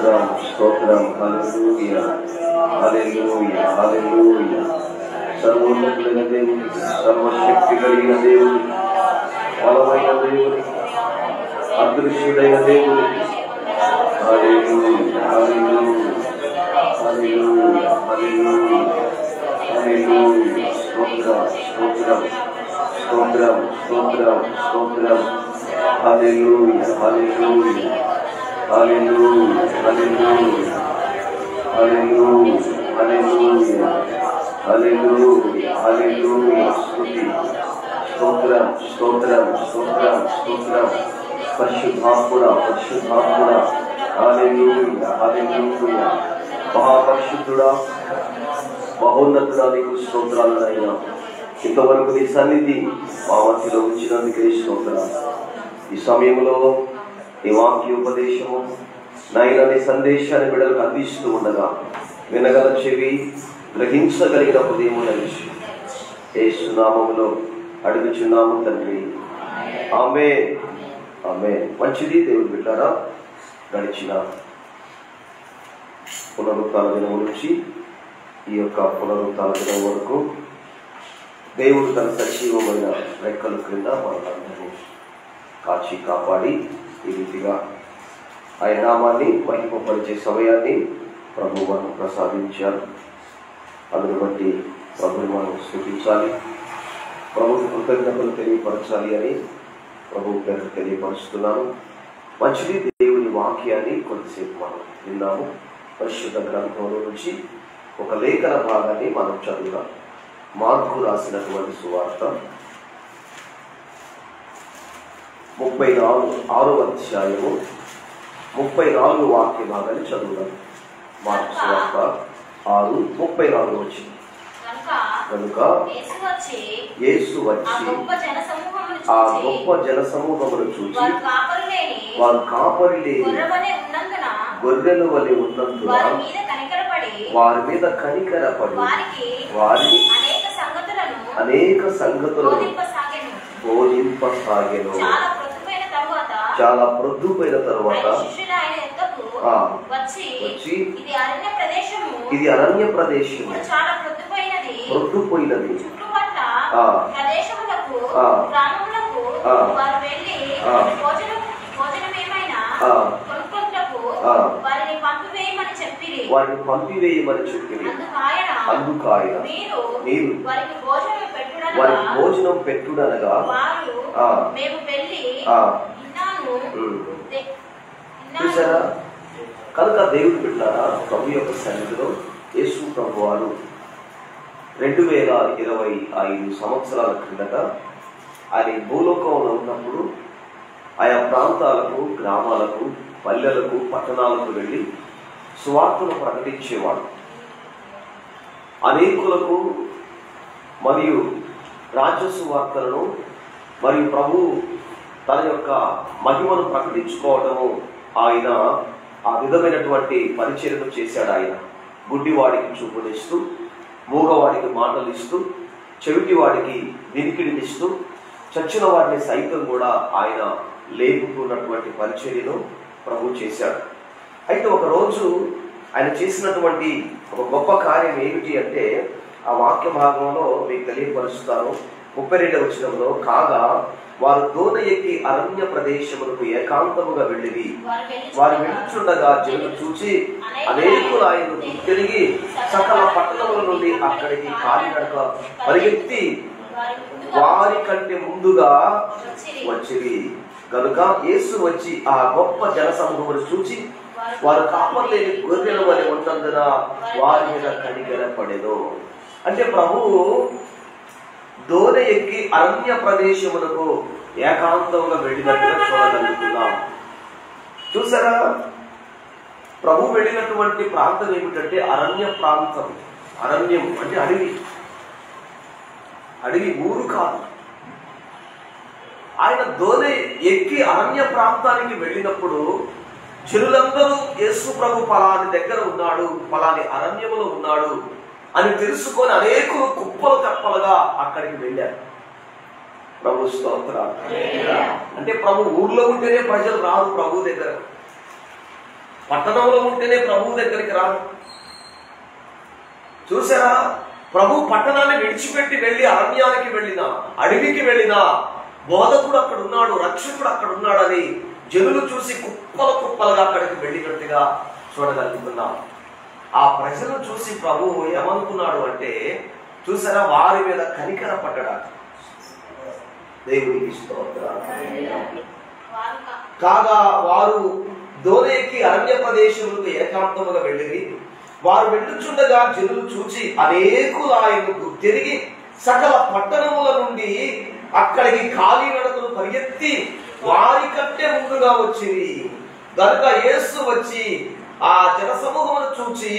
స్తోత్రం స్తోత్రం. హల్లెలూయా హల్లెలూయా హల్లెలూయా. సర్వోన్నతుడైన దేవుని, సర్వశక్తి కలిగిన దేవుని, బలమైన దేవుని, అదృశ్యుడైన దేవుని. హల్లెలూయా హల్లెలూయా హల్లెలూయా హల్లెలూయా హల్లెలూయా. స్తోత్రం స్తోత్రం స్తోత్రం స్తోత్రం స్తోత్రం. హల్లెలూయా హల్లెలూయా హల్లెలూయా హల్లెలూయా హల్లెలూయా హల్లెలూయా హల్లెలూయా హల్లెలూయా. స్తుతి స్తోత్రం స్తోత్రం స్తోత్రం స్తోత్రం. పరిశుద్ధాత్ముడా పరిశుద్ధాత్ముడా. హల్లెలూయా హల్లెలూయా. మహాపరిశుద్ధుడా మహోన్నతుడా నీకు స్తోత్రాలనైనా. ఇంతవరకు నీ సన్నిధి మా మధ్యలో ఉంచినందుకే స్తోత్రాలు. ఈ సమయంలో నీ వాక్యోపదేశము నైనా నీ సందేశాన్ని బిడ్డలకు అందిస్తూ ఉండగా వినగల చెవి, గ్రహించగలిగిన హృదయము నడిచి యేసు నామములో అడుగుచున్నాము తండ్రి. ఆమేన్ ఆమేన్. మంచిది దేవుని బిడ్డలారా, గడిచిన పునరుత్థాన దినం నుంచి ఈ యొక్క పునరుత్థాన దినం వరకు దేవుడు తన సజీవమైన రెక్కల క్రింద మనందరినీ కాచి కాపాడి ఈ రీతిగా ఆయన నామాన్ని మహిమపరిచే సమయాన్ని ప్రభు మనం ప్రసాదించారు. అందుని బట్టి ప్రభుని మనం స్తుతించాలి, ప్రభుకి కృతజ్ఞతలు తెలియపరచాలి అని ప్రభు పేరు తెలియపరుస్తున్నాను. మంచిది దేవుని వాక్యాన్ని కొద్దిసేపు మనం విన్నాము. పరిశుద్ధ గ్రంథంలో నుంచి ఒక లేఖన భాగాన్ని మనం చదువుదాం. మార్కు రాసినటువంటి సువార్త 36వ అధ్యాయము 34 వాక్య భాగాన్ని చదువుదాం. మార్కు సువార్త 6:34 వచ్చింది. కనుక యేసు వచ్చి ఆ గొప్ప జన సమూహమును చూసి వారు కాపరి లేని గొర్రెల వలె ఉన్నందున వారి మీద కనికరపడి వారిని అనేక సంగతులను బోధింపసాగెను. చాలా ప్రొద్దుపోయిన తరువాత వచ్చి ఇది అరణ్య ప్రదేశము, ప్రొద్దుపోయినది, వారిని పంపివేయమని చెప్పిరి. అందుకు ఆయన మీరు వారికి భోజనం పెట్టుడనగా చూసారా. కనుక దేవుడు బిడ్డలారా, ప్రభు యొక్క సన్నిధిలో యేసు ప్రభు వారు 2025 సంవత్సరాల క్రిందట ఆయన భూలోకంలో ఉన్నప్పుడు ఆయా ప్రాంతాలకు, గ్రామాలకు, పల్లెలకు, పట్టణాలకు వెళ్ళి సువార్తను ప్రకటించేవాడు. అనేకులకు మరియు రాజ్య సువార్తలను మరియు ప్రభు తన యొక్క మహిమను ప్రకటించుకోవడము ఆయన ఆ విధమైనటువంటి పరిచర్యను చేశాడు. ఆయన గుడ్డివాడికి చూపునిస్తూ, మూగవాడికి మాటలు ఇస్తూ, చెవిటివాడికి వినికిడినిస్తూ, చచ్చిన వాడిని సైతం కూడా ఆయన లేపుతున్నటువంటి పరిచర్యను ప్రభు చేశాడు. అయితే ఒకరోజు ఆయన చేసినటువంటి ఒక గొప్ప కార్యం ఏమిటి అంటే ఆ వాక్య భాగంలో మీకు తెలియపరుస్తాను. 32వ వచనంలో, కాగా వారు దోణ ఎక్కి అరణ్య ప్రదేశములకు ఏకాంతముగా వెళ్ళివి. వారు వెళ్తుండగా జనులు చూచి అనేకులు ఆయనను తిరిగి సకల పట్టణముల నుండి అక్కడికి కాలినడక పరిగెత్తి వారి కంటే ముందుగా వచ్చిరి. కనుక యేసు వచ్చి ఆ గొప్ప జన సమూహమును చూచి వారు కాపర్లేని గొర్రెల వలె ఉన్నందున వారి మీద కనికరపడెను. అంటే ప్రభువు దోణ ఎక్కి అరణ్య ప్రదేశములకు ఏకాంతంగా వెళ్ళినట్టుగా చూడగలుగుతున్నాం. చూసారా, ప్రభు వెళ్ళినటువంటి ప్రాంతం ఏమిటంటే అరణ్య ప్రాంతం. అరణ్యం అంటే అడవి, అడవి ఊరు కాదు. ఆయన దోణ ఎక్కి అరణ్య ప్రాంతానికి వెళ్ళినప్పుడు జనులందరూ యేసు ప్రభు పలాని దగ్గర ఉన్నాడు, పలాని అరణ్యములో ఉన్నాడు అని తెలుసుకొని అనేకులు కుప్పలు తెప్పలుగా అక్కడికి వెళ్ళారు. ప్రభు స్తోత్రం. అంటే ప్రభు ఊర్లో ఉంటేనే ప్రజలు రారు ప్రభు దగ్గర. పట్టణంలో ఉంటేనే ప్రభువు దగ్గరికి రాను. చూసారా, ప్రభు పట్టణాన్ని విడిచిపెట్టి వెళ్ళి అరణ్యానికి వెళ్ళినా, అడవికి వెళ్ళినా బోధకుడు అక్కడ ఉన్నాడు, రక్షకుడు అక్కడ ఉన్నాడని జనులు చూసి కుప్పలుగా అక్కడికి వెళ్ళినట్టుగా చూడగలుగుతున్నాం. ఆ ప్రజలు చూసి ప్రభు ఏమనుకున్నాడు అంటే, చూసారా, వారి మీద కనికర పడ్డాడు. దేవునికి స్తోత్రం. కాగా వారు దోనేకి అరణ్య ప్రదేశములకు ఏకాంతముగా వెళ్ళిరి. వారు వెళ్ళుచుండగా జనులు చూచి అనేకులు ఆయనకు తిరిగి సకల పట్టణముల నుండి అక్కడికి కాలినడకలు పరిగెత్తి వారి కంటే ముందుగా వచ్చింది. కనుక యేసు వచ్చి ఆ జనసమూహమును చూచి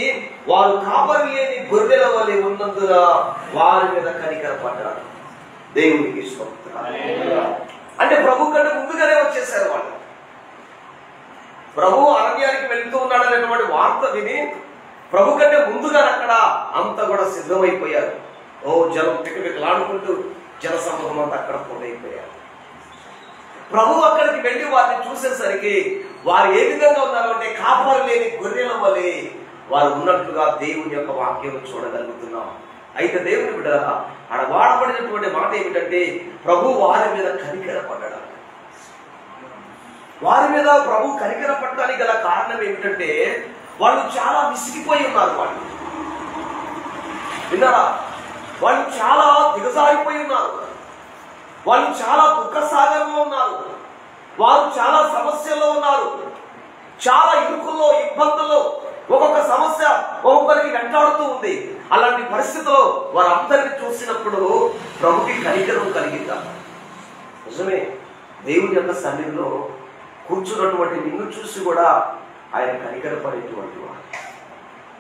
వారు కాపరి లేని గొర్రెల వలె ఉన్నందున వారి మీద కనికర పడ్డాడు. దేవునికి స్తోత్రం. అంటే ప్రభు కంటే ముందుగానే వచ్చేసారు వాళ్ళు. ప్రభు అరణ్యానికి వెళ్తూ ఉన్నాడు అనేటువంటి వార్త విని ప్రభు కంటే ముందుగా అక్కడ అంతా కూడా సిద్ధమైపోయారు. ఓ జనం పికపికలాడుకుంటూ జనసమూహం అంతా అక్కడ పోటైపోయారు. ప్రభు అక్కడికి వెళ్ళి వారిని చూసేసరికి వారు ఏ విధంగా ఉన్నారు అంటే కాపరి లేని గొర్రెల వలె వారు ఉన్నట్లుగా దేవుని యొక్క వాక్యం చూడగలుగుతున్నాం. అయితే దేవుని బిడ్డలారా, ఆడ వాడబడినటువంటి మాట ఏమిటంటే ప్రభు వారి మీద కనికర పడ్డాడు. వారి మీద ప్రభు కనికర పడడానికి గల కారణం ఏమిటంటే వాళ్ళు చాలా విసిగిపోయి ఉన్నారు. వాళ్ళు విన్నారా, వాళ్ళు చాలా దిగజారిపోయి ఉన్నారు. వాళ్ళు చాలా దుఃఖ సాగరంలో ఉన్నారు. వారు చాలా సమస్యల్లో ఉన్నారు. చాలా ఇరుకుల్లో, ఇబ్బందుల్లో ఒక్కొక్క సమస్య ఒక్కొక్కరికి వెంటాడుతూ ఉంది. అలాంటి పరిస్థితుల్లో వారందరినీ చూసినప్పుడు ప్రభుకి కనికరం కలిగిందా? నిజమే, దేవుని యొక్క సన్నిధిలో కూర్చున్నటువంటి నిన్ను చూసి కూడా ఆయన కనికరపడేటువంటి వాడు.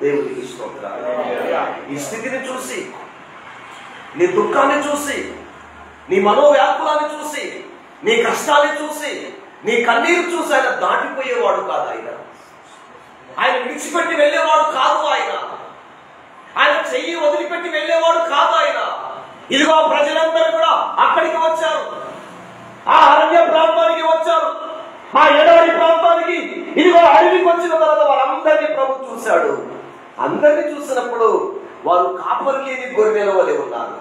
దేవునికి స్తోత్రాలు. ఈ స్థితిని చూసి, నీ దుఃఖాన్ని చూసి, నీ మనోవ్యాకులాన్ని చూసి, నీ కష్టాన్ని చూసి, నీ కన్నీరు చూసి ఆయన దాటిపోయేవాడు కాదు. ఆయన విడిచిపెట్టి వెళ్ళేవాడు కాదు. ఆయన చెయ్యి వదిలిపెట్టి వెళ్ళేవాడు కాదు. ఇదిగో ప్రజలందరూ కూడా అక్కడికి వచ్చారు, ఆ అరణ్య ప్రాంతానికి వచ్చారు, ఆ ఎడారి ప్రాంతానికి. ఇదిగో అడవికి వచ్చిన తర్వాత వారందరినీ ప్రభు చూశాడు. అందరినీ చూసినప్పుడు వారు కాపరి లేని గొర్రెల వలె ఉన్నారు.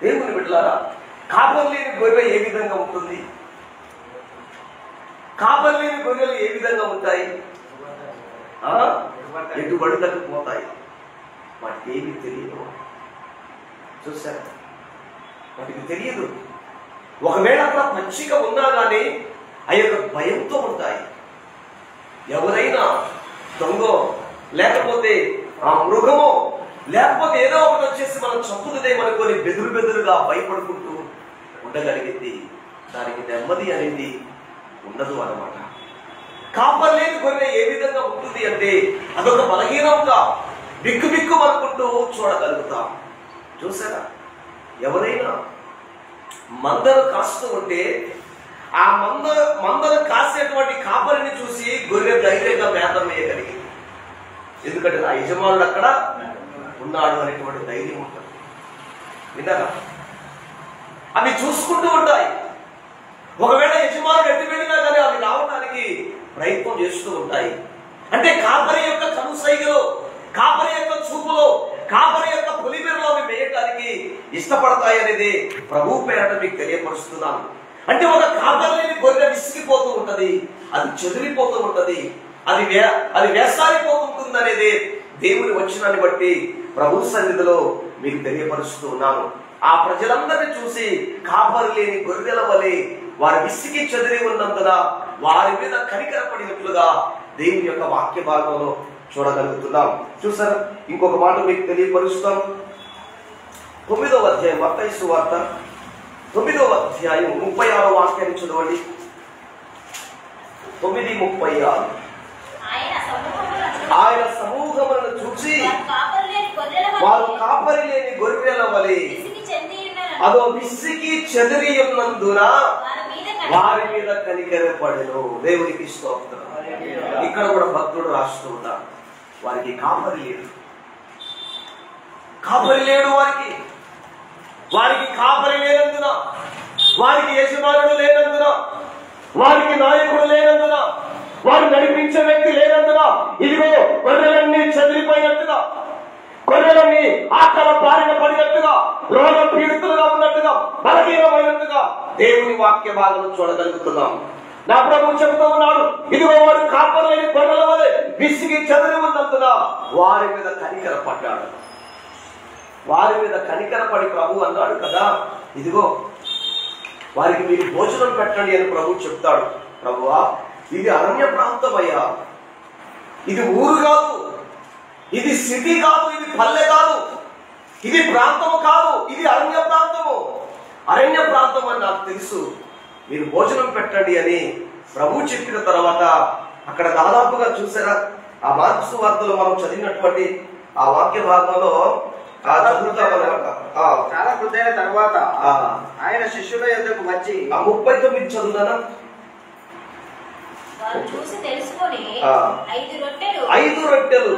దేవుని బిడ్డలారా, కాపరి లేని గొర్రె ఏ విధంగా ఉంటుంది? కాపరి లేని గొర్రెలు ఏ విధంగా ఉంటాయి? ఎటుబడి తగ్గిపోతాయి. వాటికి ఏమి తెలియదు. చూసారు, వాటికి తెలియదు. ఒకవేళ అక్కడ పచ్చిక ఉన్నా కానీ ఆ యొక్క భయంతో ఉంటాయి. ఎవరైనా దొంగో లేకపోతే ఆ మృగమో లేకపోతే ఏదో ఒకటి వచ్చేసి మనం చంపుతుందేమనుకొని బెదురుగా భయపడుకుంటూ ఉండగలిగింది. దానికి నెమ్మది అనేది ఉండదు అన్నమాట. కాపరి లేని గొర్రె ఏ విధంగా ఉంటుంది అంటే అదొక బలహీనంగా బిక్కు అనుకుంటూ చూడగలుగుతాం. చూసారా, ఎవరైనా మందను కాస్తూ ఉంటే ఆ మందను కాసేటువంటి కాపరిని చూసి గొర్రె ధైర్యంగా మేతం వేయగలిగింది. ఎందుకంటే ఆ యజమానుడు అక్కడ ఉన్నాడు అనేటువంటి ధైర్యం ఉంటుంది. విన్నారా, అవి చూసుకుంటూ ఉంటాయి. ఒకవేళ యజమానుడు ఎత్తి వెళ్ళినా కానీ అవి రావడానికి ప్రయత్నం చేస్తూ ఉంటాయి. అంటే కాపరి యొక్క కనుసైగలో, కాపరి యొక్క చూపులో, కాపరి యొక్క పులిబెరలో అవి వేయటానికి ఇష్టపడతాయి అనేది ప్రభు పేరట మీకు తెలియపరుస్తున్నాను. అంటే ఒక కాపరి లేని గొర్రె విసిగిపోతూ ఉంటది, అది చెదిరిపోతూ ఉంటది, అది వేసారిపోతుంటుంది అనేది దేవుని వచనాన్ని బట్టి ప్రభు సన్నిధిలో మీకు తెలియపరుస్తూ ఉన్నాను. ఆ ప్రజలందరినీ చూసి కాపరి లేని గొర్రెల వలె వారి విసిగి చెదిరి ఉన్నందున వారి మీద కనికరపడినట్లుగా దేవుని యొక్క వాక్య భాగంలో చూడగలుగుతున్నాం. చూసారా, ఇంకొక మాట మీకు తెలియపరుస్తాం. 9వ అధ్యాయం మత్తయి సువార్త 9వ అధ్యాయం 36వ వాక్యాన్ని చదవండి. 9:36. ఆయన సమూహములను చూచి వారు కాపరి లేని గొర్రెల వలె అదో విసిగి చెదిరి ఉన్నందున వారి మీద కనికరపడెను. దేవునికి స్తోత్రం. ఇక్కడ కూడా భక్తుడు రాస్తూ ఉన్నాడు, వారికి కాపరి లేడు. వారికి కాపరి లేనందున, వారికి యజమానుడు లేనందున, వారికి నాయకుడు లేనందున, వారు నడిపించే వ్యక్తి లేనందున ఇదిగో గొర్రెలన్నీ చెదిరిపోయినట్టుగా, గొర్రెలన్నీ ఆకల బారిన పడినట్టుగా, రోగ పీడితులుగా ఉన్నట్టుగా, బలహీనమైనట్టుగా దేవుని వాక్య భాగం చూడగలుగుతున్నాం. నా ప్రభు చెబుతూ ఉన్నాడు, ఇదిగో వాడు కాపలేని గొర్రెల వలె విసిగి చెదిరి ఉన్నందున వారి మీద కనికరపడ్డాడు. వారి మీద కనికరపడి ప్రభు అన్నాడు కదా, ఇదిగో వారికి మీరు భోజనం పెట్టండి అని ప్రభు చెప్తాడు. ప్రభువా, ఇది అరణ్య ప్రాంతం అయ్యా, ఇది ఊరు కాదు, ఇది సిటీ కాదు, ఇది పల్లె కాదు, ఇది ప్రాంతము కాదు, ఇది అరణ్య ప్రాంతము. అరణ్య ప్రాంతం అని నాకు తెలుసు, మీరు భోజనం పెట్టండి అని ప్రభు చెప్పిన తర్వాత అక్కడ దాదాపుగా చూసారా, ఆ మార్కు సువార్తలో మనం చదివినటువంటి ఆ వాక్య భాగంలో చదువుతామన్నమాట. చాలా కృతైన తర్వాత ఆయన శిష్యుల యొద్దకు వచ్చి 39 చదువుతానా? 5 రొట్టెలు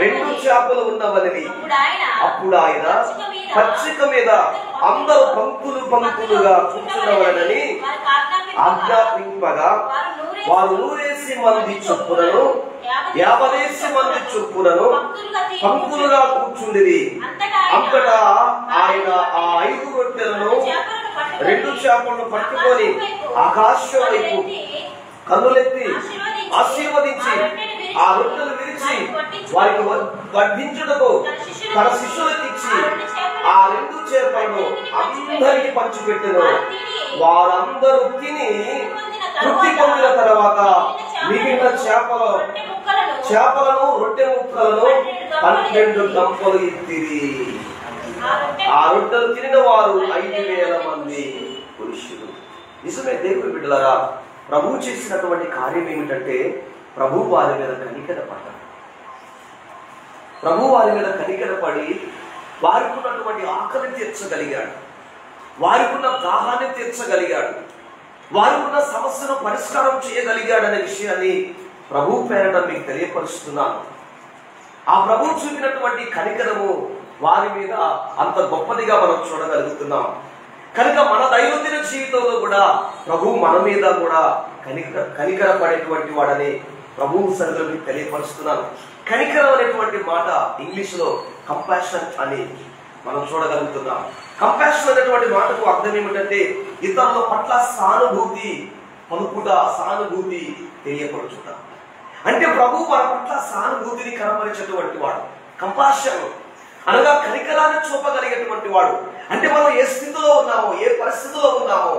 2 చేపలు ఉన్నవని అప్పుడు ఆయన పచ్చిక మీద అందరూ పంక్తులు పంక్తులుగా కూర్చున్నవనని ఆజ్ఞాపింపగా వారు 100 మంది చొప్పునను 50 మంది చొప్పునను పంక్తులుగా కూర్చుండిరి. అంతటా ఆయన ఆ 5 రొట్టెలను 2 చేపలను పట్టుకొని ఆకాశం వైపు కన్నులెత్తి ఆశీర్వదించి ఆ రొట్టెలు విరిచి వారికి వడ్డించుటకు తన శిష్యులకు ఇచ్చి ఆ 2 చేపలను అందరికి పంచిపెట్టెను. వారందరూ తిని తృప్తి పొందిన తర్వాత మిగిలిన చేపలను రొట్టె ముక్కలను 12 గంపలు ఎత్తిరి. ఆ రొట్టెలు తినిన వారు 5,000 మంది పురుషులు. నిజమే దేవుని బిడ్డలారా, ప్రభు చేసినటువంటి కార్యం ఏమిటంటే ప్రభు వారి మీద కనికరపడ్డాడు. ప్రభు వారి మీద కనికరపడి వారికి ఉన్నటువంటి ఆకలిని తీర్చగలిగాడు, వారికి ఉన్న దాహాన్ని తీర్చగలిగాడు, వారికి ఉన్న సమస్యను పరిష్కారం చేయగలిగాడు అనే విషయాన్ని ప్రభు పేరట మీకు తెలియపరుస్తున్నాను. ఆ ప్రభు చూపినటువంటి కనికరము వారి మీద అంత గొప్పదిగా మనం చూడగలుగుతున్నాం. కనుక మన దైనందిన జీవితంలో కూడా ప్రభు మన మీద కూడా కనికరపడేటువంటి వాడని ప్రభువు సన్నిధిలో మీకు తెలియపరుస్తున్నాను. కనికరం అనేటువంటి మాట ఇంగ్లీష్ లో కంపాషన్ అని మనం చూడగలుగుతున్నాం. కంపాషన్ అనేటువంటి మాటకు అర్థం ఏమిటంటే ఇతరుల పట్ల సానుభూతి పలుకుట, సానుభూతి తెలియపరుచుట. అంటే ప్రభు మన పట్ల సానుభూతిని కనపరిచేటువంటి వాడు. కంపాషన్ అనగా కనికరాన్ని చూపగలిగేటువంటి వాడు. అంటే మనం ఏ స్థితిలో ఉన్నామో, ఏ పరిస్థితిలో ఉన్నామో,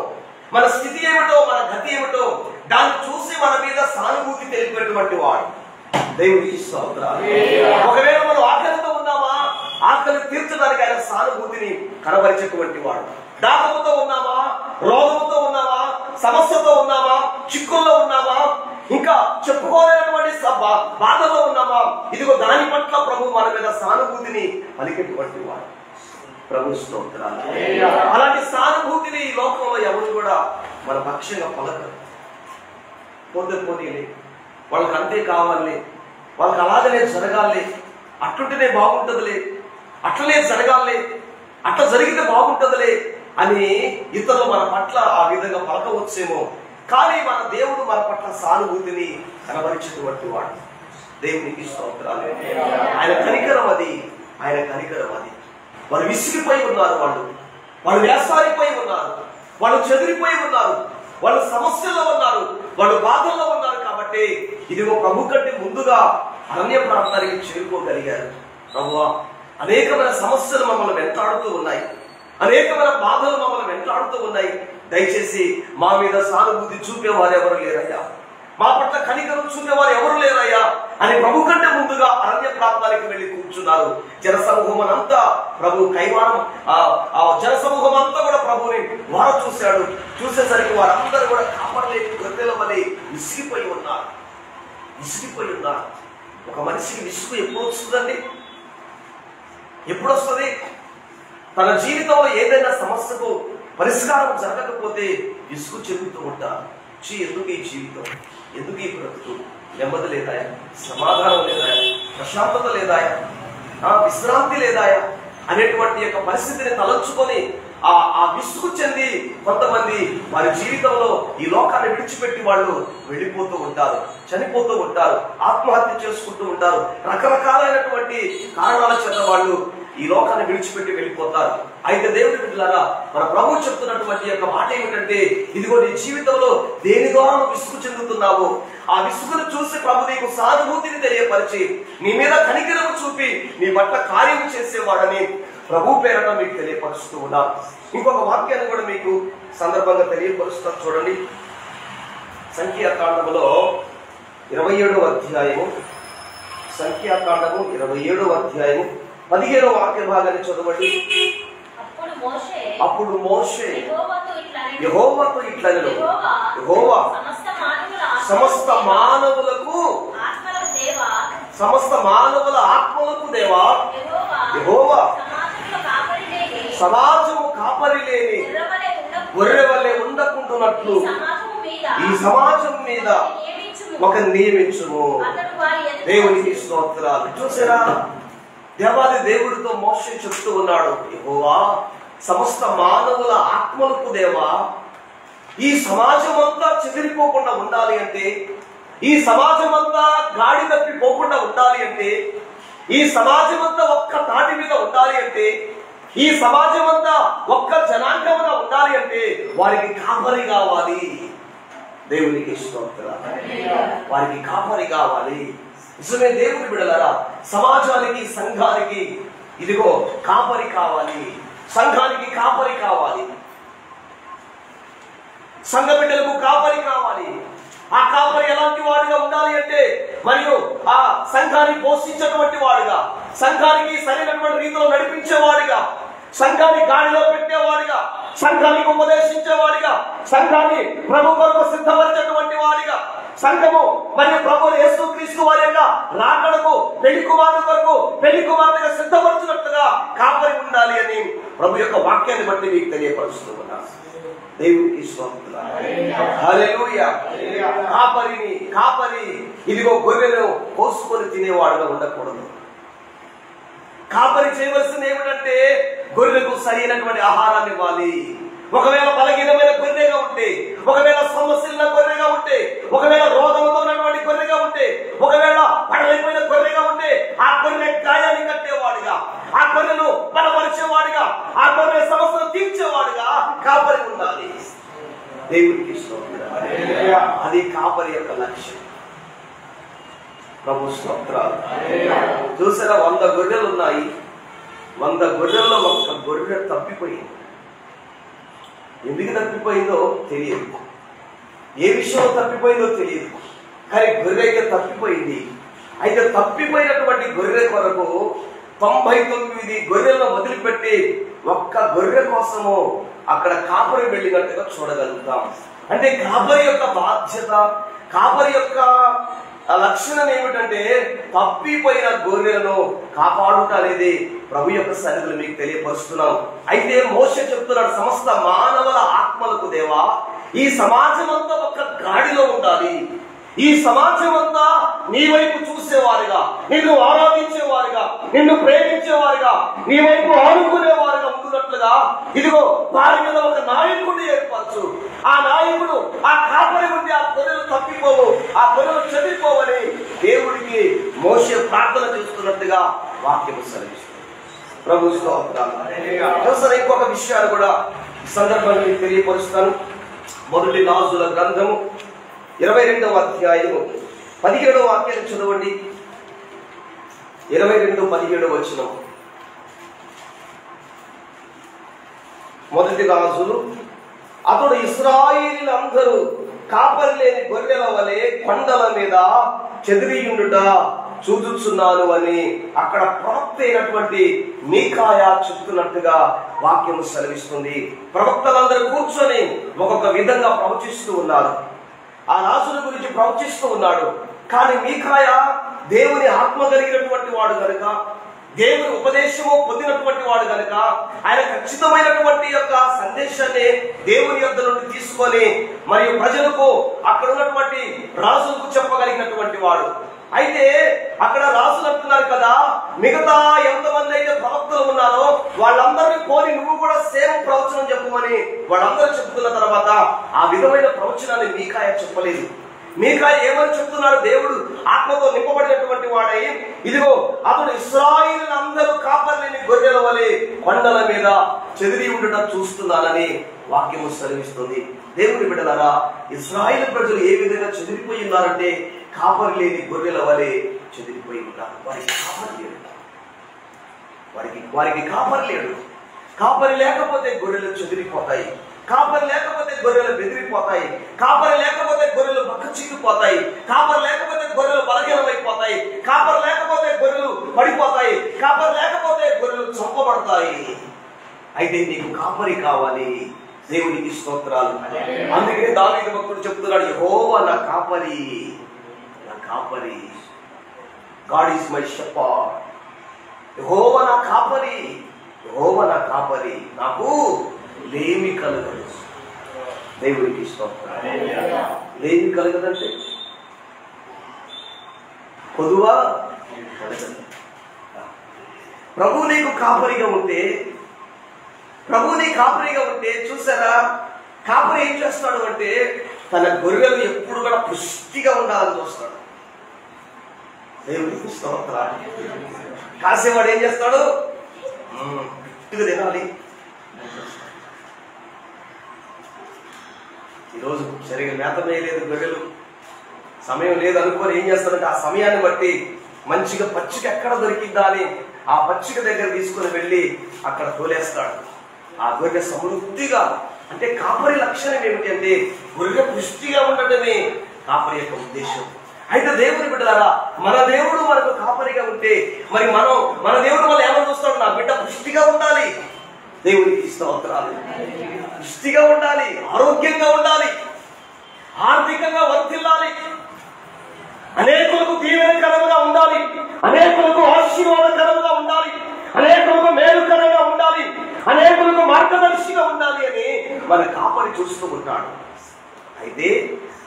మన స్థితి ఏమిటో, మన గతి ఏమిటో దాన్ని చూసి మన మీద సానుభూతి తెలిపేటువంటి వాడు. దేవునికి స్తోత్రాలు. ఒకవేళ మనం ఆకలితో ఉన్నామా, ఆకలి తీర్చడానికి ఆయన సానుభూతిని కనబరిచేటువంటి వాడు. దాహంతో ఉన్నామా, రోగంతో ఉన్నామా, సమస్యతో ఉన్నామా, చిక్కుల్లో ఉన్నామా, ఇంకా చెప్పుకోలేనటువంటి బాధలో ఉన్నామా, ఇదిగో దాని పట్ల ప్రభు మన మీద సానుభూతిని పలికేటువంటి వాడు. ప్రభు స్తోత్రాలు. అలాంటి సానుభూతిని ఈ లోకంలో ఎవరు కూడా మన పక్షంగా పలకరు. పోనీ వాళ్ళకి అంతే కావాలి, వాళ్ళకి అలాగనే జరగాలి, అట్లుంటేనే బాగుంటుందిలే, అట్లనే జరగాలి, అట్లా జరిగితే బాగుంటుందిలే అని ఇతరులు మన పట్ల ఆ విధంగా పలకవచ్చేమో, కానీ మన దేవుడు మన పట్ల సానుభూతిని కనబరిచేటువంటి వాడు. దేవునికి స్తోత్రాలు. ఆయన కనికరం అది, ఆయన కనికరం అది. వాళ్ళు విసిగిపోయి ఉన్నారు, వాళ్ళు వేసారిపోయి ఉన్నారు, వాళ్ళు చెదిరిపోయి ఉన్నారు, వాళ్ళు సమస్యల్లో ఉన్నారు, వాళ్ళు బాధల్లో ఉన్నారు. కాబట్టి ఇదిగో ప్రభు కంటే ముందుగా అరణ్య ప్రాంతానికి చేరుకోగలిగారు. ప్రభువా, అనేకమైన సమస్యలు మమ్మల్ని వెంటాడుతూ ఉన్నాయి, అనేకమైన బాధలు మమ్మల్ని వెంటాడుతూ ఉన్నాయి. దయచేసి మా మీద సానుభూతి చూపేవారు ఎవరు లేరయ్యా, మా పట్ల కనికరం చూపేవారు ఎవరు లేరయ్యా అని ప్రభు కంటే ముందుగా అరణ్య ప్రాంతానికి వెళ్లి కూర్చున్నారు. జనసమూహం అంతా ప్రభు కైవారం, ఆ జనసమూహం అంతా కూడా ప్రభుని వారు చూశాడు. చూసేసరికి వారందరూ కూడా కాపాడలేని గొర్రెల వలె విసిగిపోయి ఉన్నారు. ఒక మనిషికి విసుగు ఎప్పుడు వస్తుందండి? ఎప్పుడు వస్తుంది? తన జీవితంలో ఏదైనా సమస్యకు పరిష్కారం జరగకపోతే విసుగు చెందుతూ ఉంటారు. ఎందుకు ఈ జీవితం, ఎందుకు ఈ బ్రతుకు, నెమ్మది లేదాయా, సమాధానం లేదాయా, ప్రశాంతత లేదాయా, విశ్రాంతి లేదాయా అనేటువంటి యొక్క పరిస్థితిని తలంచుకొని ఆ విసుగు చెంది కొంతమంది వారి జీవితంలో ఈ లోకాన్ని విడిచిపెట్టి వాళ్ళు వెళ్ళిపోతూ ఉంటారు, చనిపోతూ ఉంటారు, ఆత్మహత్య చేసుకుంటూ ఉంటారు. రకరకాలైనటువంటి కారణాల చేత వాళ్ళు ఈ లోకాన్ని విడిచిపెట్టి వెళ్ళిపోతారు. అయితే దేవుడి బిడ్డలారా, మన ప్రభువు చెప్తున్నటువంటి యొక్క మాట ఏమిటంటే, ఇదిగో నీ జీవితంలో దేని ద్వారా విసుగు చెందుతున్నావు, ఆ విసుగును చూసి ప్రభు నీకు సానుభూతిని తెలియపరిచి నీ మీద కనికరము చూపి నీ పట్ల కార్యం చేసేవాడని ప్రభు పేరట మీకు తెలియపరుస్తూ ఉన్నారు. ఇంకొక వాక్యాన్ని కూడా మీకు సందర్భంగా తెలియపరుస్తాను. చూడండి, సంఖ్యాకాండములో 27వ అధ్యాయము, సంఖ్యాకాండము 27వ అధ్యాయము 17వ వాక్య భాగాన్ని చదవండి. అప్పుడు మోషే యెహోవాతో ఇట్లనెను, యెహోవా సమస్త మానవుల ఆత్మలకు దేవా, యెహోవా సమాజము కాపరి లేని గొర్రె వలె ఉండకుంటున్నట్లు ఈ సమాజం మీద ఒక నియమించుము. దేవునికి స్తోత్రాలు. చూసారా, దేవాది దేవుడితో మోషే చెప్తూ ఉన్నాడు, యెహోవా సమస్త మానవుల ఆత్మలకు దేవా, ఈ సమాజం అంతా చెదిరిపోకుండా ఉండాలి అంటే, ఈ సమాజం అంతా గాడి తప్పిపోకుండా ఉండాలి అంటే, ఈ సమాజం అంతా ఒక్క తాటి మీద ఉండాలి అంటే, ఈ సమాజం అంతా ఒక్క జనాంగంగా ఉండాలి అంటే వారికి కాపరి కావాలి. దేవునికి స్తోత్రాలు. వారికి కాపరి కావాలి. నిజమే దేవుని బిడ్డలారా, సమాజానికి సంఘానికి ఇదిగో కాపరి కావాలి, సంఘానికి కాపరి కావాలి, సంఘ బిడ్డలకు కాపరి కావాలి. ఆ కాపరి ఎలాంటి వాడిగా ఉండాలి అంటే, మరియు ఆ సంఘాన్ని పోషించేటువంటి వాడిగా, సంఘానికి సరైనటువంటి రీతిలో నడిపించేవాడిగా, సంఘాన్ని గాడిలో పెట్టేవాడిగా, సంఘానికి ఉపదేశించేవాడిగా, సంఘాన్ని ప్రభు కొరకు సిద్ధపరిచేటువంటి వాడిగా, సంఘము మరియు ప్రభు యేసుక్రీస్తు వారి యొక్క రాకడకు పెళ్లి కుమారుడు కొరకు పెళ్లి కుమార్తెగా సిద్ధపరచున్నట్టుగా కాపరి ఉండాలి అని ప్రభు యొక్క వాక్యాన్ని బట్టి మీకు తెలియపరుస్తూ ఉన్నాను. దేవునికి స్తోత్రాలు. హల్లెలూయా. కాపరి ఇదిగో గొర్రెలను కోసుకొని తినేవాడుగా ఉండకూడదు. కాపరి చేయవలసింది ఏమిటంటే, గొర్రెలకు సరైనటువంటి ఆహారాన్ని ఇవ్వాలి. ఒకవేళ బలహీనమైన గొర్రెగా ఉంటే, ఒకవేళ సమస్యల గొర్రెగా ఉంటే, ఒకవేళ రోగంతో ఉన్నటువంటి గొర్రెగా ఉంటే, ఒకవేళ పడలేకపోయిన గొర్రెగా ఉంటే, ఆ గొర్రె గాయాన్ని కట్టేవాడిగా, ఆ గొర్రెను బలపరిచేవాడిగా, ఆ గొర్రె సమస్యను తీర్చేవాడిగా కాపరి ఉండాలి. దేవునికి స్తోత్రాలు. అది కాపరి యొక్క లక్ష్యం. ప్రభు స్తోత్రాలు. చూసారా, 100 గొర్రెలు ఉన్నాయి. 100 గొర్రెల్లో ఒక్క గొర్రె తప్పిపోయింది. ఎందుకు తప్పిపోయిందో తెలియదు, ఏ విషయంలో తప్పిపోయిందో తెలియదు, కానీ గొర్రె అయితే తప్పిపోయింది. అయితే తప్పిపోయినటువంటి గొర్రె కొరకు 99 గొర్రెలను వదిలిపెట్టి ఒక్క గొర్రె కోసము అక్కడ కాపరి వెళ్ళినట్టుగా చూడగలుగుతాం. అంటే కాపరి యొక్క బాధ్యత, కాపరి యొక్క లక్షణం ఏమిటంటే, తప్పిపోయిన గొర్రెలను కాపాడుట అనేది ప్రభు యొక్క సన్నిధిలో మీకు తెలియపరుస్తున్నాం. అయితే మోషే చెప్తున్నాడు, సమస్త మానవుల ఆత్మలకు దేవా, ఈ సమాజం అంతా ఒక గాడిలో ఉండాలి. ఈ సమాజం అంతా నీ వైపు చూసేవారుగా, నిన్ను ఆరాధించేవారుగా, నిన్ను ప్రేమించేవారుగా, నీ వైపు ఆనుకునేవారుగా ఉంటున్నట్లుగా ఇదిగో వారి మీద ఒక నాయకుడిని ఏర్పరచు. ఆ నాయకుడు, ఆ కాపరి ఉండి ఆ గొర్రెలు తప్పిపోవు, ఆ గొర్రెలు చెదిరిపోవని దేవుడికి మోషే ప్రార్థన చేస్తున్నట్టుగా వాక్యం సెలవిస్తుంది. ప్రభు స్తోత్రాలు. ఇంకొక విషయాలు కూడా సందర్భంగా మీకు తెలియపరుస్తాను. మొదటి రాజుల గ్రంథము 22వ అధ్యాయము 17వ వాక్యాన్ని చదవండి. 22:17 వచనం. మొదటి రాజులు, అతడు ఇశ్రాయేలీయులందరూ కాపరి లేని గొర్రెల వలె కొండల మీద చెదిరియుండుట చూచుచున్నాను అని అక్కడ ప్రవక్త అయినటువంటి మీకాయా చెప్తున్నట్టుగా వాక్యము సెలవిస్తుంది. ప్రవక్తలందరూ కూర్చొని ఒక్కొక్క విధంగా ప్రవచిస్తూ ఉన్నారు. ఆ రాజుల గురించి ప్రవచిస్తూ ఉన్నాడు. కానీ మీకాయా దేవుని ఆత్మ కలిగినటువంటి వాడు కనుక, దేవుని ఉపదేశము పొందినటువంటి వాడు కనుక, ఆయన ఖచ్చితమైనటువంటి యొక్క సందేశాన్ని దేవుని యొద్ద నుండి తీసుకొని మరియు ప్రజలకు అక్కడ ఉన్నటువంటి రాజులకు చెప్పగలిగినటువంటి వాడు. అయితే అక్కడ రాజులు అంటున్నారు కదా, మిగతా ఎంతమంది అయితే ప్రవక్తలు ఉన్నారో వాళ్ళందరినీ పోని నువ్వు కూడా సేమ్ ప్రవచనం చెప్పమని వాళ్ళందరూ చెప్తున్న తర్వాత ఆ విధమైన ప్రవచనాన్ని మీకాయ చెప్పలేదు. మీకాయ ఏమని చెప్తున్నాడు? దేవుడు ఆత్మతో నింపబడినటువంటి వాడై ఇదిగో అతడు ఇశ్రాయేలునందరూ కాపర్లేని గొర్రెల వలె కొండల మీద చెదిరి ఉండటం చూస్తున్నానని వాక్యము సెలవిస్తుంది. దేవుని బిడ్డలారా, ఇశ్రాయేలు ప్రజలు ఏ విధంగా చెదిరిపోయి ఉన్నారంటే కాపరి లేని గొర్రెల వలె చెదిరిపోయి ఉన్నారు. వారికి కాపరి లేడు. వారికి కాపరి లేడు. కాపరి లేకపోతే గొర్రెలు చెదిరిపోతాయి. కాపరి లేకపోతే గొర్రెలు బెదిరిపోతాయి. కాపరి లేకపోతే గొర్రెలు బక్కచిక్కిపోతాయి. కాపరి లేకపోతే గొర్రెలు బలహీనమైపోతాయి. కాపరి లేకపోతే గొర్రెలు పడిపోతాయి. కాపరి లేకపోతే గొర్రెలు చంపబడతాయి. అయితే నీకు కాపరి కావాలి. దేవునికి స్తోత్రాలు. అందుకే దావీదు భక్తుడు చెప్తున్నాడు, యెహోవా నా కాపరి, నా కాపరి. God is my shepherd. యెహోవా నా కాపరి, యెహోవా నా కాపరి, నాకు లేమి కలగదు. దేవునికి స్తోత్రం. లేమి కలగదంటే పొదువా కలగదు. ప్రభు నీకు కాపరిగా ఉంటే, ప్రభు నీ కాపరిగా ఉంటే చూసారా, కాపరి ఏం చేస్తాడు అంటే తన గొర్రెలు ఎప్పుడు కూడా పుష్టిగా ఉండాలని చూస్తాడు. దేవునికి స్తోత్రం. కాసేవాడు ఏం చేస్తాడు? పుష్టిగా తినాలి. ఈరోజు సరిగా మేత వేయలేదు గొర్రెలు, సమయం లేదు అనుకోని ఏం చేస్తాడంటే ఆ సమయాన్ని బట్టి మంచిగా పచ్చిక ఎక్కడ దొరికిందా అని ఆ పచ్చిక దగ్గర తీసుకుని వెళ్ళి అక్కడ తోలేస్తాడు. ఆ గొర్రె సమృద్ధిగా, అంటే కాపరి లక్షణం ఏమిటి అంటే గొర్రె పుష్టిగా ఉండటమే కాపరి యొక్క ఉద్దేశం. అయితే దేవుని బిడ్డలారా, మన దేవుడు మనకు కాపరిగా ఉంటే మరి మన దేవుడు మనం ఏమని చూస్తాడు? నా బిడ్డ పుష్టిగా ఉండాలి. దేవునికి స్తోత్రాలు. పుష్టిగా ఉండాలి, ఆరోగ్యంగా ఉండాలి, ఆర్థికంగా వర్ధిల్లాలి, అనేకులకు దీవెనకరంగా ఉండాలి, అనేకులకు ఆశీర్వాదకరంగా ఉండాలి, అనేకులకు మేలుకరంగా ఉండాలి, అనేకులకు మార్గదర్శిగా ఉండాలి అని మన కాపరి చూస్తూ ఉంటాడు. అయితే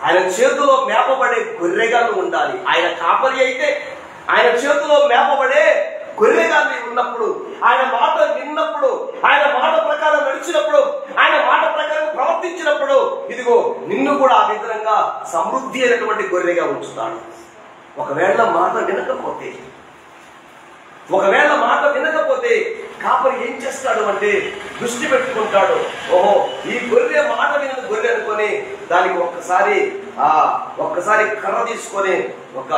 ఆయన చేతిలో మేపబడే గొర్రెగా ఉండాలి. ఆయన కాపరి అయితే ఆయన చేతిలో మేపబడే గొర్రెగా ఉన్నప్పుడు, ఆయన మాట విన్నప్పుడు, ఆయన మాట ప్రకారం నడిచినప్పుడు, ఆయన మాట ప్రకారం ప్రవర్తించినప్పుడు ఇదిగో నిన్ను కూడా ఆ విధంగా సమృద్ధి అయినటువంటి గొర్రెగా ఉంచుతాడు. ఒకవేళ మాట వినకపోతే కాపరి ఏం చేస్తాడు అంటే దృష్టి పెట్టుకుంటాడు. ఓహో, ఈ గొర్రె మాట విన గొర్రె అనుకొని దానికి ఒక్కసారి కర్ర తీసుకొని ఒక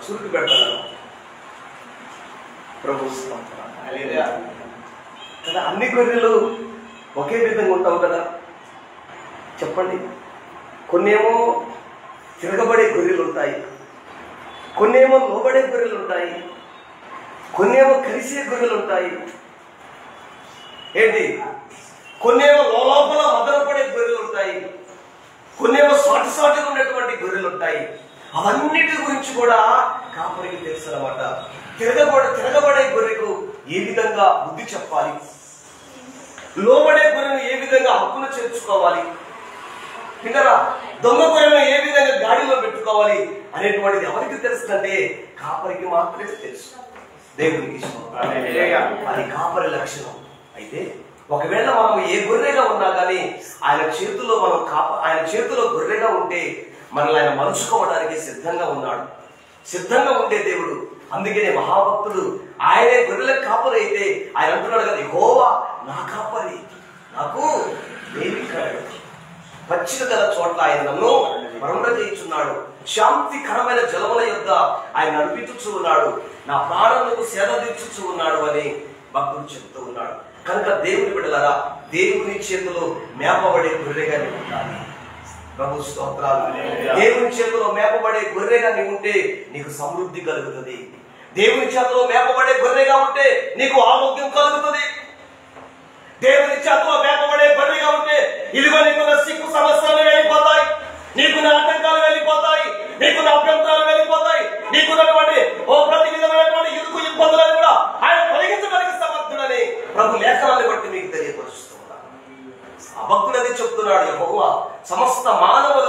చురుకు పెడతాడు. ప్రభు కదా, అన్ని గొర్రెలు ఒకే విధంగా ఉంటావు కదా చెప్పండి. కొన్నేమో తిరగబడే గొర్రెలు ఉంటాయి, కొన్నేమో లోబడే గొర్రెలు ఉంటాయి, కొన్నేమో కలిసే గొర్రెలు ఉంటాయి. ఏంటి? కొన్నేమో లోపల మదనపడే గొర్రెలు ఉంటాయి, కొన్నేమో సాటిగా ఉన్నటువంటి గొర్రెలు ఉంటాయి. అవన్నిటి గురించి కూడా కాపరికి తెలుసు అన్నమాట. తిరగబడే గొర్రెకు ఏ విధంగా బుద్ధి చెప్పాలి, లోబడే గొర్రెను ఏ విధంగా హక్కును చేర్చుకోవాలి, ఇంకా దొంగ గొర్రెను ఏ విధంగా గాడిలో పెట్టుకోవాలి అనేటువంటిది ఎవరికి తెలుస్తుందంటే కాపరికి మాత్రమే తెలుసు. దేవునికి అది కాపరి లక్షణం. అయితే ఒకవేళ మనం ఏ గొర్రెగా ఉన్నా కానీ ఆయన చేతిలో గొర్రెగా ఉంటే మనల్ని ఆయన మలుచుకోవడానికి సిద్ధంగా ఉన్నాడు. సిద్ధంగా ఉండే దేవుడు. అందుకనే మహాభక్తుడు ఆయనే గొర్రెల కాపరి అయితే ఆయన అంటున్నాడు కదా, యెహోవా నా కాపరి, నాకు లేమి కలగదు. పచ్చిక గల చోట్ల ఆయన నన్ను మరొండజేయుచున్నాడు. శాంతికరమైన జలముల యొద్ద ఆయన నడిపించుచూ ఉన్నాడు. నా ప్రాణములకు సేద తీర్చుచూ ఉన్నాడు అని భక్తుడు చెప్తూ ఉన్నాడు. కనుక దేవుని బిడ్డలారా, దేవుని చేతిలో మేపబడే గొర్రెగా నీవు ఉండాలి. ప్రభు స్తోత్రాలు. దేవుని చేతిలో మేపబడే గొర్రెగా నీవు ఉంటే నీకు సమృద్ధి కలుగుతుంది. దేవుని చేతిలో మేపబడే గొర్రెగా ఉంటే నీకు ఆరోగ్యం కలుగుతుంది. దేవుని చేతిలో మేపబడే గొర్రెగా ఉంటే ఇదిగో నీకున్న సిక్కు సమస్యలు వెళ్ళిపోతాయి, నీకున్న ఆటంకాలు వెళ్ళిపోతాయి, నీకున్న అభ్యంతరాలు వెళ్ళిపోతాయి, నీకున్నటువంటి ప్రతి విధమైనటువంటి ఇరుకు ఇబ్బందులను కూడా ఆయన తొలగించడానికి సమర్థుడని ప్రభు లేఖనాన్ని బట్టి మీకు తెలియపరుస్తున్నాడు. ఆ భక్తుడని చెప్తున్నాడు, యెహోవా సమస్త మానవుల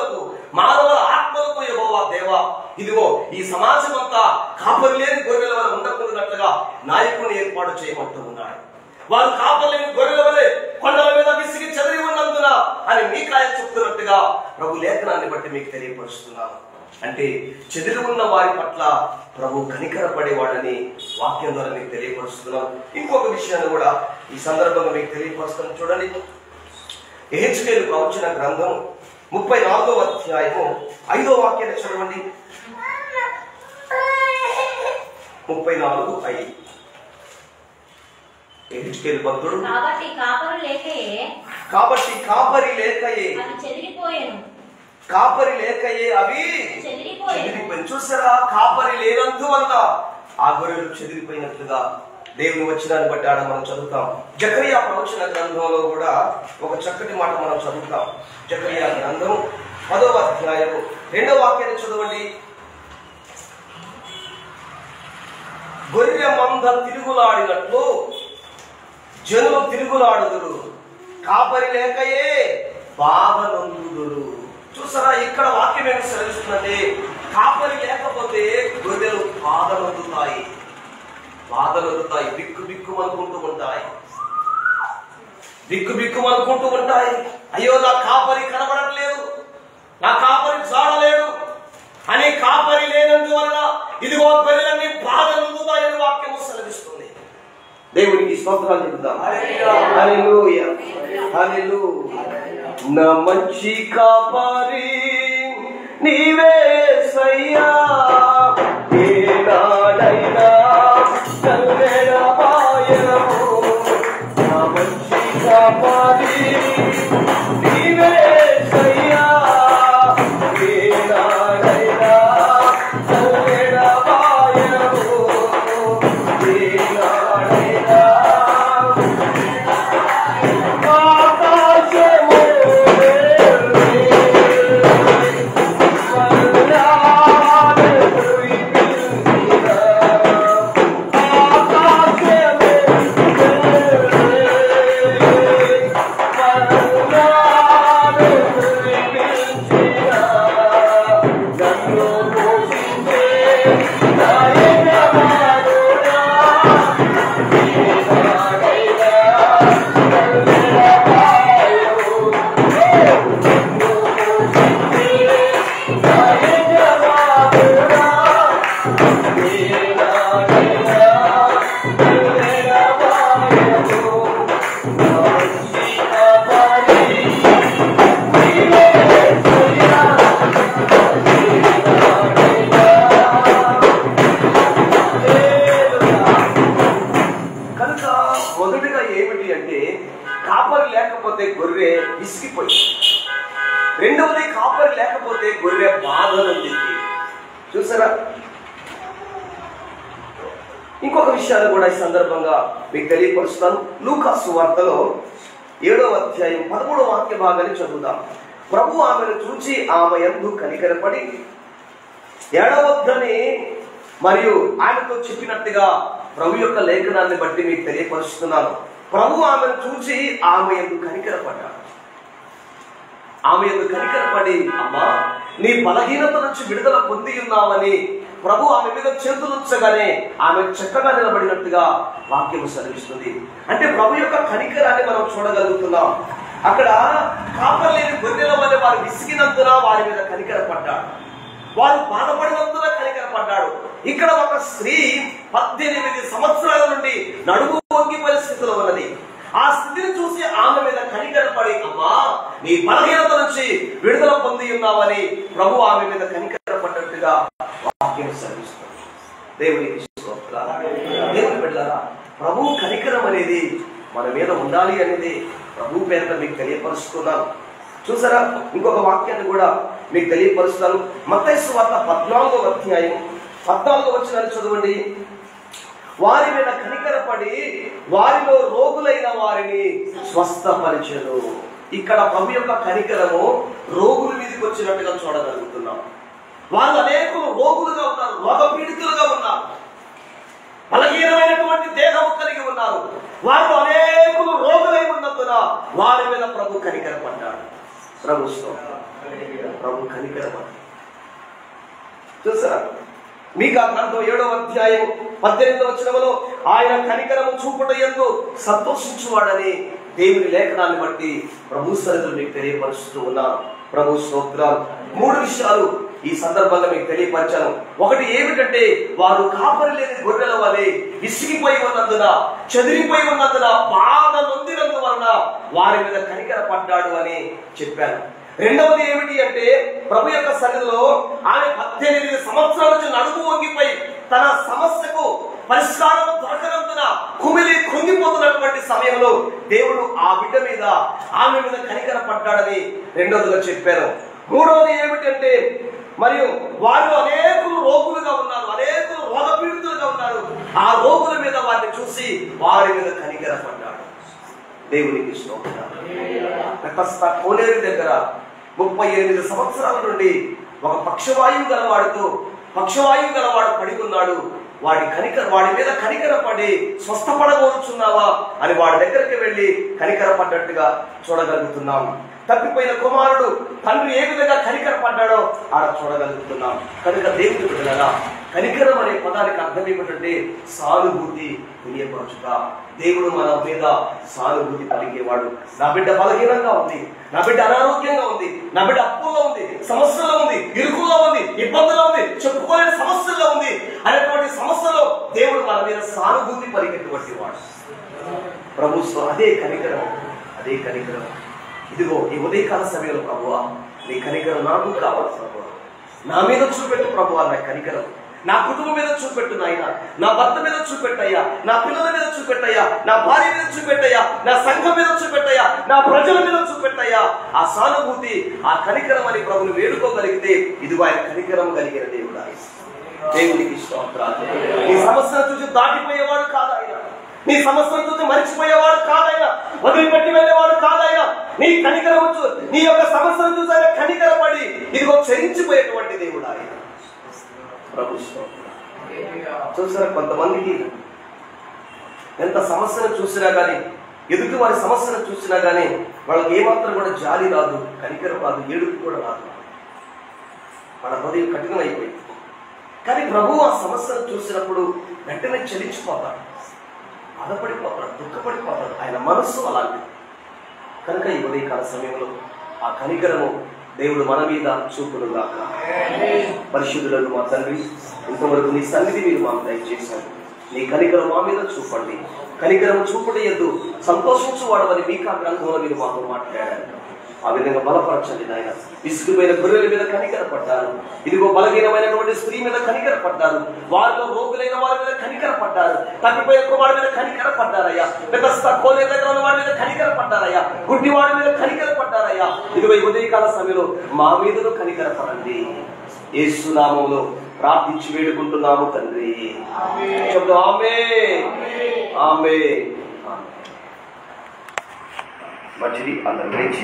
ఆత్మలకు యెహోవా దేవా, ఇదిగో ఈ సమాజం అంతా కాపరి లేని గొర్రెల వల్ల ఉండకుండాట్లుగా నాయకుని ఏర్పాటు చేయమంటూ ఉన్నాడు. వారు కాపలేని గొర్రెల వలె కొండల మీద విసిగి చెదిరి ఉన్నందున అని మీకాయ చెప్తున్నట్టుగా ప్రభు లేఖనాన్ని బట్టి మీకు తెలియపరుస్తున్నాను. అంటే చెదిరి ఉన్న వారి పట్ల ప్రభు కనికరపడేవాడని వాక్యం ద్వారా మీకు తెలియపరుస్తున్నాను. ఇంకొక విషయాన్ని కూడా ఈ సందర్భంగా మీకు తెలియపరుస్తాను. చూడండి, యెహెజ్కేలు ప్రవచన గ్రంథం 34వ అధ్యాయము 5వ వాక్యాన్ని చదవండి. 34:5. యెహెజ్కేలు భక్తుడు కాబట్టి కాపరి లేకయే అవి చెదిరిపోయి. చూసారా, కాపరి లేనందువల్ల ఆ గొర్రెలు చెదిరిపోయినట్లుగా దేవుని వచనాన్ని బట్టి ఆడ మనం చదువుతాం. జకరియా ప్రవచన గ్రంథంలో కూడా ఒక చక్కటి మాట మనం చదువుతాం. జకరియా గ్రంథం 10వ అధ్యాయము 2వ వాక్యాన్ని చదవండి. గొర్రె మంద తిరుగులాడినట్లు జనులు తిరుగులాడుదురు, కాపరి లేకయే బాధ నొందుదురు. చూసారా, ఇక్కడ వాక్యం ఏమి సెలవిస్తుందంటే కాపరి లేకపోతే గొర్రెలు బాధ నొందుతాయి, బిక్కు బిక్కు అనుకుంటూ ఉంటాయి. అయ్యో, నా కాపరి కనబడట్లేదు, నా కాపరి చాడలేడు అని కాపరి లేనందువలన ఇదిగో గొర్రెలన్నీ బాధ నొందుతాయని వాక్యము సెలవిస్తుంది. దేవునికి స్తోత్రాలు చెప్తాం. హల్లెలూయా, హల్లెలూయా. నా మంచి కాపరి నీవే యేసయ్యా, ఏనాడైనా కల్లెడబాయెను. నా మంచి కాపరి నీవే యేసయ్యా, ఏనాడైనా కల్లెడబాయెను. ఏనాడైనా రెండవది కాపరి లేకపోతే గొర్రె బాధ నొందింది. చూసారా, ఇంకొక విషయాన్ని కూడా ఈ సందర్భంగా మీకు తెలియపరుస్తాను. లూకా సువార్తలో 7వ అధ్యాయం 13వ వాక్య భాగాన్ని చదువుదాం. ప్రభు ఆమెను చూచి ఆమె యందు కనికరపడి ఏడవద్దని మరియు ఆమెతో చెప్పినట్టుగా ప్రభు యొక్క లేఖనాన్ని బట్టి మీకు తెలియపరుస్తున్నాను. ప్రభు ఆమెను చూచి ఆమె యందు కనికరపడ్డాడు. ఆమె యందు కనికరపడి, అమ్మా, నీ బలహీనత నుంచి విడుదల పొంది ఉన్నావని ప్రభు ఆమె మీద చేతులుంచగానే ఆమె చక్కగా నిలబడినట్టుగా వాక్యం సెలవిస్తుంది. అంటే ప్రభు యొక్క కనికరాన్ని మనం చూడగలుగుతున్నాం. అక్కడ కాపరి లేని గొర్రెల వల్ల వారు విసిగినందున వారి మీద కనికరపడ్డాడు, వారు బాధపడినందున కనికరపడ్డాడు. ఇక్కడ ఒక స్త్రీ 18 సంవత్సరాల నుండి నడుము వంగి పరిస్థితిలో ఉన్నది. ఆ స్థితిని చూసి ఆమె మీద కనికరపడి, అమ్మా, నీ బలహీనత నుంచి విడుదల పొంది ఉన్నావని ప్రభు ఆమె మీద కనికరపడ్డట్టుగా వాక్యం సెలవిస్తుంది. దేవునికి స్తోత్రాలు. దేవుని బిడ్డలారా, ప్రభు కనికరం అనేది మన మీద ఉండాలి అనేది ప్రభు పేరుతో మీకు తెలియపరుస్తున్నాను. చూసారా, ఇంకొక వాక్యాన్ని కూడా మీకు తెలియపరుస్తాను. మత్తయి సువార్త 14వ అధ్యాయం 14వ వచనాన్ని చదవండి. వారి మీద కనికరపడి వారిలో రోగులైన వారిని స్వస్థపరిచెను. ఇక్కడ ప్రభు యొక్క కనికరము రోగుల మీదకి వచ్చినట్టుగా చూడగలుగుతున్నాం. వాళ్ళు అనేకులు రోగులుగా ఉన్నారు, రోగపీడితులుగా ఉన్నారు, బలహీనమైనటువంటి దేహం కలిగి ఉన్నారు. వారు అనేకులు రోగులై ఉన్నందున వారి మీద ప్రభు కనికరపడ్డాడు. ప్రభు కనికరపడ్డాడు. చూసారా, మీకా గ్రంథం 7వ అధ్యాయం 18వ వచనములో ఆయన కనికరము చూపుటయందు సంతోషించువాడని దేవుని లేఖనాన్ని బట్టి ప్రభు సన్నిధిలో మీకు తెలియపరుస్తూ ఉన్నాను. ప్రభు స్తోత్రాలు. 3 విషయాలు ఈ సందర్భంగా మీకు తెలియపరిచాను. ఒకటి ఏమిటంటే, వారు కాపరి లేని గొర్రెల వలె విసిగిపోయి ఉన్నందున, చెదిరిపోయి ఉన్నందున, బాధ నొందినందువలన వారి మీద కనికర పడ్డాడు అని చెప్పాను. రెండవది ఏమిటి అంటే, ప్రభు యొక్క సన్నిధిలో ఆమె 18 సంవత్సరాల నుంచి నడుము వంగిపోయి తన సమస్యకు పరిష్కారం దొరకనందున కుమిలి కృంగిపోతున్నటువంటి సమయంలో దేవుడు ఆ బిడ్డ మీద, ఆమె మీద కనికర పడ్డాడని రెండవదిగా చెప్పారు. మూడవది ఏమిటంటే, మరియు వారు అనేకులు రోగులుగా ఉన్నారు, అనేకులు రోగపీడితులుగా ఉన్నారు. ఆ రోగుల మీద వారిని చూసి వారి మీద కనికర పడ్డాడు. దేవునికి స్తోత్రం. కోనేరు దగ్గర 38 సంవత్సరాల నుండి ఒక పక్షవాయువు గలవాడు పడి ఉన్నాడు. వాడి మీద కనికర పడి స్వస్థపడగోరుచున్నావా అని వాడి దగ్గరికి వెళ్ళి కనికర పడ్డట్టుగా చూడగలుగుతున్నాం. తప్పిపోయిన కుమారుడు తండ్రి ఏ విధంగా కనికర పడ్డాడో ఆడ చూడగలుగుతున్నాం. కనుక దేవుని బిడ్డలారా, కనికరం అనే పదానికి అర్థం ఏమిటంటే సానుభూతి తెలియపరచుట. దేవుడు మన మీద సానుభూతి కలిగేవాడు. నా బిడ్డ బలహీనంగా ఉంది, నా బిడ్డ అనారోగ్యంగా ఉంది, నా బిడ్డ అప్పుల్లో ఉంది, సమస్యలో ఉంది, ఇరుకుల్లో ఉంది, ఇబ్బందులో ఉంది, చెప్పుకోలేని సమస్యల్లో ఉంది అనేటువంటి సమస్యలో దేవుడు మన మీద సానుభూతి పరిగెత్తుబట్టి వాడు. ప్రభుత్వం అదే కనికరం. ఇదిగో ఈ ఉదయకాల సమయంలో ప్రభువా, నీ కనికరం నాకు కావాలి ప్రభువా. నా మీద చూపెట్టు ప్రభువా, నా కనికరం నా కుటుంబం మీద చూపెట్టు నాయన, నా భర్త మీద చూపెట్టయ్యా, నా పిల్లల మీద చూపెట్టయ్యా, నా భార్య మీద చూపెట్టయ్యా, నా సంఘం మీద చూపెట్టయ్యా, నా ప్రజల మీద చూపెట్టయ్యా. ఆ సానుభూతి, ఆ కనికరం అని ప్రభుని వేడుకోగలిగితే ఇదిగో ఆయన కనికరం కలిగిన దేవుడు. దేవునికి స్తోత్రాలు. నీ సమస్యను చూసి దాటిపోయేవాడు కాదాయన, నీ సమస్యను చూసి మరిచిపోయేవాడు కాదాయన, వదిలిపెట్టి వెళ్ళేవాడు కాదాయన. నీ కనికరం నీ యొక్క సమస్యను చూసి ఆయన కనికరపడి ఇదిగో చరించిపోయేటువంటి దేవుడు ఆయన. ప్రభు చూసారా, కొంతమందికి ఎంత సమస్యను చూసినా కానీ, ఎదుటి వారి సమస్యను చూసినా కానీ వాళ్ళకి ఏమాత్రం కూడా జాలి రాదు, కనికరం రాదు, ఏడుపు కూడా రాదు. వాళ్ళ హృదయం కఠినమైపోయింది. కానీ ప్రభు ఆ సమస్యను చూసినప్పుడు వెంటనే చలించిపోతాడు, బాధపడిపోతాడు, దుఃఖపడిపోతాడు. ఆయన మనస్సు అలాంటిది. కనుక ఈ ఉదయకాల సమయంలో ఆ కనికరము దేవుడు మన మీద చూపునుగాక. పరిశుద్ధులను మా తండ్రి, ఇంతవరకు నీ సన్నిధి మీరు మాకు దయచేశారు. నీ కనికరం మా మీద చూపండి. కనికరం చూపుటయందు సంతోషించువాడమని మీకు ఆ గ్రంథంలో మీరు మాతో మాట్లాడారు. ఆ విధంగా బలపరచండి నాయన. విసుగుపోయిన గొర్రెల మీద కనికర పడ్డారు, ఇదిగో బలహీనమైనటువంటి స్త్రీ మీద కనికర పడ్డారు, వారిలో రోగులైన వారి మీద కనికర పడ్డారు, తప్పిపోయిన కుమారుడి మీద కనికర పడ్డారయ్యా, కోనే దగ్గర ఉన్న వారి మీద కనికర పడ్డారయ్యా, గుడ్డి వాడి మీద కనికర పడ్డారయ్యా. ఇదిగో ఈ ఉదయకాల సమయంలో మా మీదను కనికర పడండి. యేసు నామములో ప్రార్థించి వేడుకుంటున్నాము తండ్రి. ఆమేన్, ఆమేన్. మంచిది, అందరూ లేచి